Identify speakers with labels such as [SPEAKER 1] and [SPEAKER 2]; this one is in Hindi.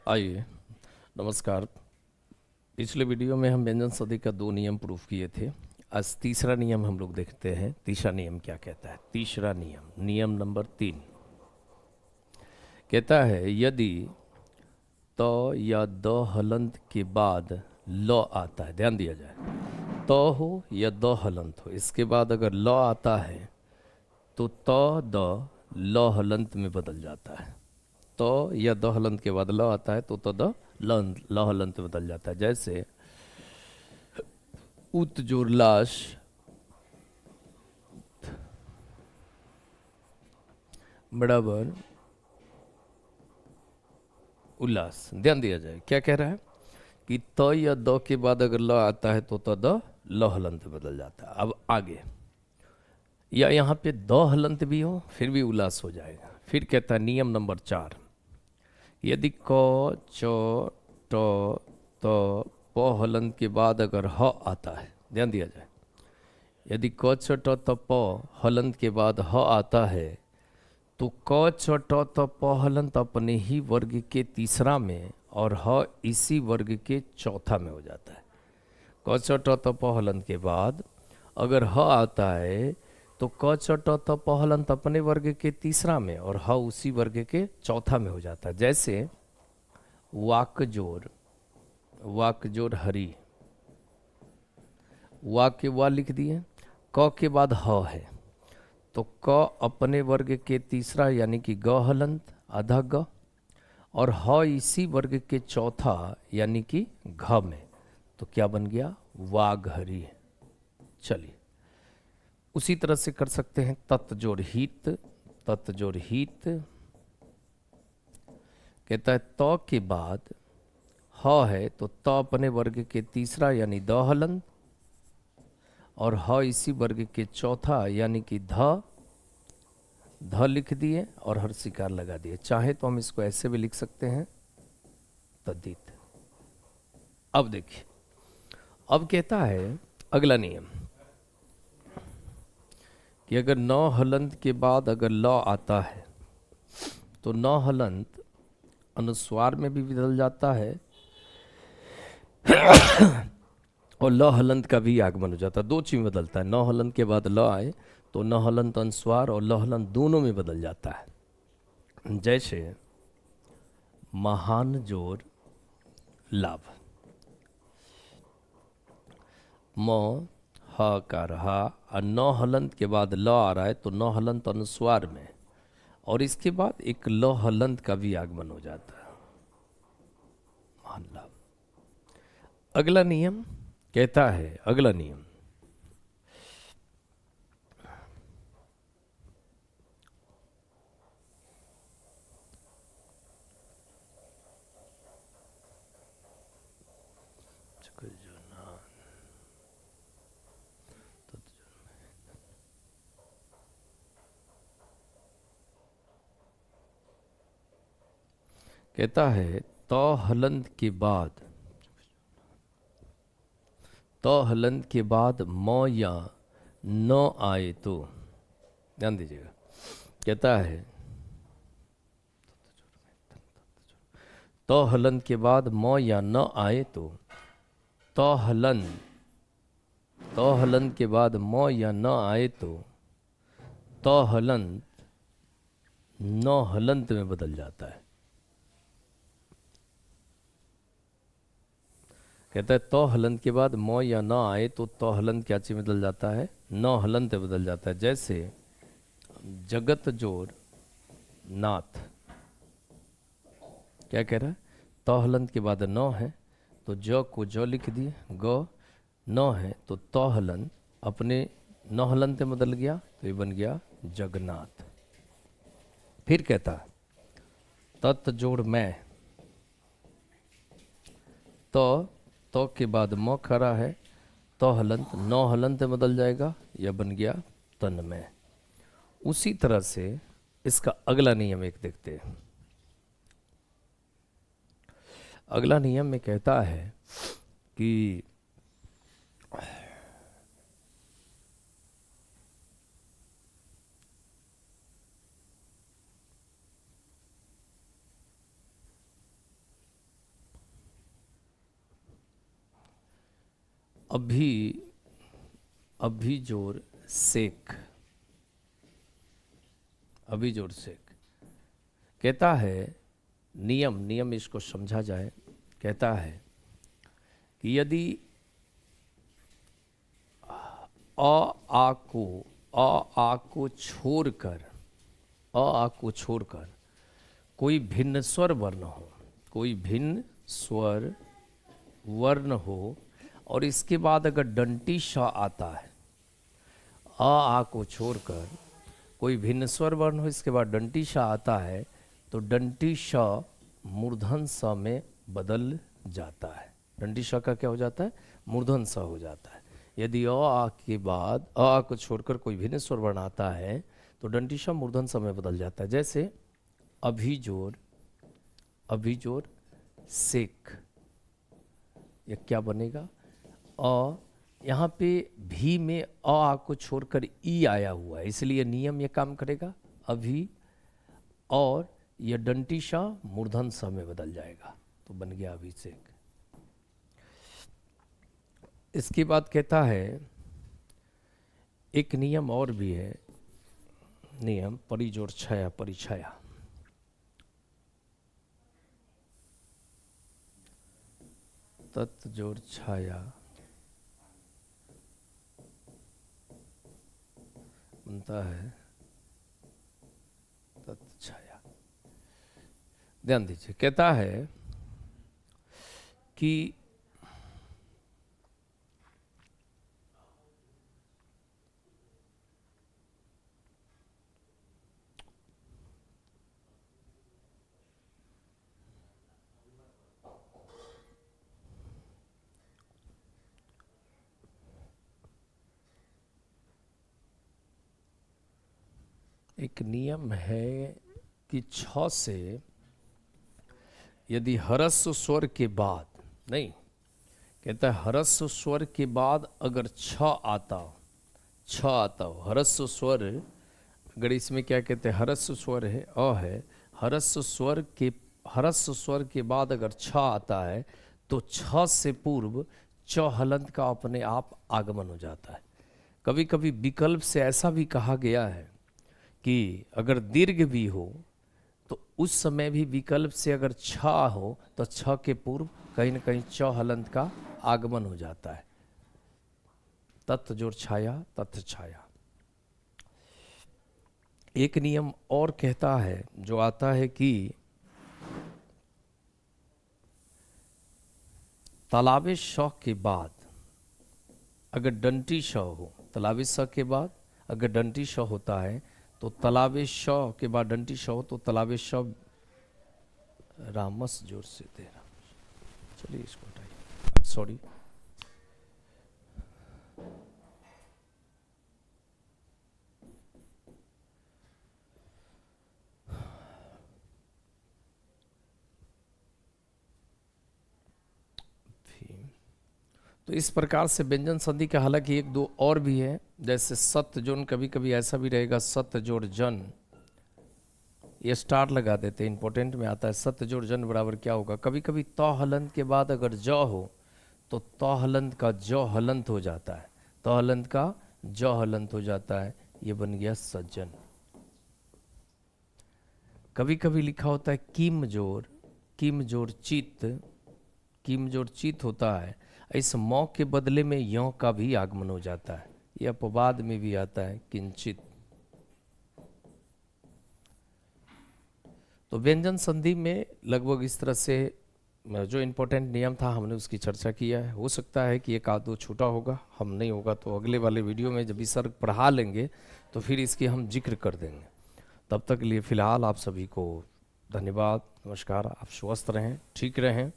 [SPEAKER 1] आइए। नमस्कार। पिछले वीडियो में हम व्यंजन संधि का 2 नियम प्रूफ किए थे। आज तीसरा नियम हम लोग देखते हैं। तीसरा नियम क्या कहता है? तीसरा नियम, नियम नंबर 3 कहता है यदि त या द हलंत के बाद ल आता है, ध्यान दिया जाए, त हो या द हलंत हो, इसके बाद अगर ल आता है तो त द ल हलंत में बदल जाता है। तो या द हलंत के बाद ल आता है तो द ल हलंत में बदल जाता है। जैसे उत जोर लाश बराबर उल्लास। ध्यान दिया जाए क्या कह रहा है कि त या द के बाद अगर ल आता है तो द ल हलंत में बदल जाता है। अब आगे, या यहाँ पे द हलंत भी हो फिर भी उल्लास हो जाएगा। फिर कहता है नियम नंबर 4, यदि क च ट त प हलंत के बाद अगर ह आता है, ध्यान दिया जाए, यदि क छ ट त प हलंत के बाद ह आता है तो क छ ट त प हलंत अपने ही वर्ग के तीसरा में और ह इसी वर्ग के चौथा में हो जाता है। क छ ट त प हलंत के बाद अगर ह आता है तो क छ ट त प हलंत अपने वर्ग के तीसरा में और ह उसी वर्ग के चौथा में हो जाता है। जैसे वाकजोर, वाकजोर हरी, वा के वा लिख दिए, क के बाद ह है तो क अपने वर्ग के तीसरा यानी कि ग हलंत आधा ग और ह इसी वर्ग के चौथा यानी कि घ में, तो क्या बन गया? वाघहरी। चलिए उसी तरह से कर सकते हैं तत् जोड़ हित, तत् जोड़ हित कहता है त के बाद ह है तो त अपने वर्ग के तीसरा यानी द हलंत और ह इसी वर्ग के चौथा यानी कि ध लिख दिए और हर शिकार लगा दिए। चाहे तो हम इसको ऐसे भी लिख सकते हैं तद्धित। अब देखिए, अब कहता है अगला नियम कि अगर न हलंत के बाद अगर ल आता है तो न हलंत अनुस्वार में भी बदल जाता है और ल हलंत का भी आगमन हो जाता है। दो चीज में बदलता है। न हलंत के बाद ल आए तो न हलंत अनुस्वार और ल हलंत दोनों में बदल जाता है। जैसे महान जोर लाभ, म ह का रहा और न हलंत के बाद ल आ रहा है तो न हलंत अनुस्वार में और इसके बाद एक ल हलंत का भी आगमन हो जाता है। महान लाभ। अगला नियम कहता है, अगला नियम कहता है त हलंत के बाद, त हलंत के बाद म या न आए तो, ध्यान दीजिएगा, कहता है त हलंत के बाद म या न आए तो त हलंत, त हलंत के बाद म या न आए तो त हलंत न हलंत में बदल जाता है। कहता है तो हलंत के बाद म या न आए तो हलंत क्या चीज में बदल जाता है? न हलंत में बदल जाता है। जैसे जगत जोर नाथ, क्या कह रहा है? तो हलंत के बाद न है तो ज को ज लिख दिए, ग न है तो हलंत अपने न हलंत में बदल गया तो ये बन गया जगन्नाथ। फिर कहता है तत् जोड़ मैं, तो के बाद म खड़ा है तो हलंत न हलंत में बदल जाएगा, यह बन गया तन्मय। उसी तरह से इसका अगला नियम एक देखते हैं। अगला नियम में कहता है कि अभी अभी जोर सेक, अभी जोर सेक कहता है नियम इसको समझा जाए। कहता है कि यदि आ को छोड़कर, आ को छोड़कर कोई भिन्न स्वर वर्ण हो, कोई भिन्न स्वर वर्ण हो और इसके बाद अगर दंती श आता है, आ को छोड़कर कोई भिन्न स्वर वर्ण हो, इसके बाद दंती श आता है, तो दंती श मूर्धन स में बदल जाता है। दंती श का क्या हो जाता है? मूर्धन स हो जाता है। यदि आ के बाद आ को छोड़कर कोई भिन्न स्वर वर्ण आता है तो दंती श मूर्धन स में बदल जाता है। जैसे अभी जोर सेक, ये क्या बनेगा? अ, यहाँ पे भी में आ को छोड़कर ई आया हुआ है, इसलिए नियम ये काम करेगा। अभी और यह दंती श मूर्धन स में बदल जाएगा, तो बन गया अभिषेक। इसके बाद कहता है एक नियम और भी है, नियम परिजोर छया परिछया। तत् जोर छाया बनता है तत् छाया। ध्यान दीजिए, कहता है कि एक नियम है कि छ से यदि हरस्व स्वर के बाद, नहीं कहता है हरस्व स्वर के बाद अगर छ आता हो, हरस्व स्वर, अगर इसमें क्या कहते हैं, हरस्व स्वर है अ है, हरस्व स्वर के बाद अगर छ आता है तो छ से पूर्व च हलंत का अपने आप आगमन हो जाता है। कभी कभी विकल्प से ऐसा भी कहा गया है कि अगर दीर्घ भी हो तो उस समय भी विकल्प से अगर छ हो तो छ के पूर्व कहीं न कहीं च हलंत का आगमन हो जाता है। तत् जोर छाया तत् छाया। एक नियम और कहता है जो आता है कि तालाबे श के बाद अगर दंती श हो, तालाबे स के बाद अगर दंती श होता है तो तालाबे श के बाद दंती श हो तो तालाबे श रामस जोर से दे रहा। चलिए इसको हटाइए, सॉरी। तो इस प्रकार से व्यंजन संधि का हालांकि एक दो और भी है, जैसे सत्य जोन, कभी कभी ऐसा भी रहेगा सत्य जोड़ जन, ये स्टार लगा देते हैं, इंपॉर्टेंट में आता है। सत्य जोड़ जन बराबर क्या होगा? कभी कभी त हलंत के बाद अगर ज हो तो त हलंत का ज हलंत हो जाता है, त हलंत का ज हलंत हो जाता है, ये बन गया सज्जन। कभी कभी लिखा होता है किम जोड़ चित होता है, इस मौ के बदले में यों का भी आगमन हो जाता है, यह अपवाद में भी आता है किंचित। तो व्यंजन संधि में लगभग इस तरह से जो इम्पोर्टेंट नियम था हमने उसकी चर्चा किया है। हो सकता है कि एक आध दो छूटा होगा, हम नहीं होगा तो अगले वाले वीडियो में जब भी सर पढ़ा लेंगे तो फिर इसकी हम जिक्र कर देंगे। तब तक के लिए फ़िलहाल आप सभी को धन्यवाद, नमस्कार। आप स्वस्थ रहें, ठीक रहें।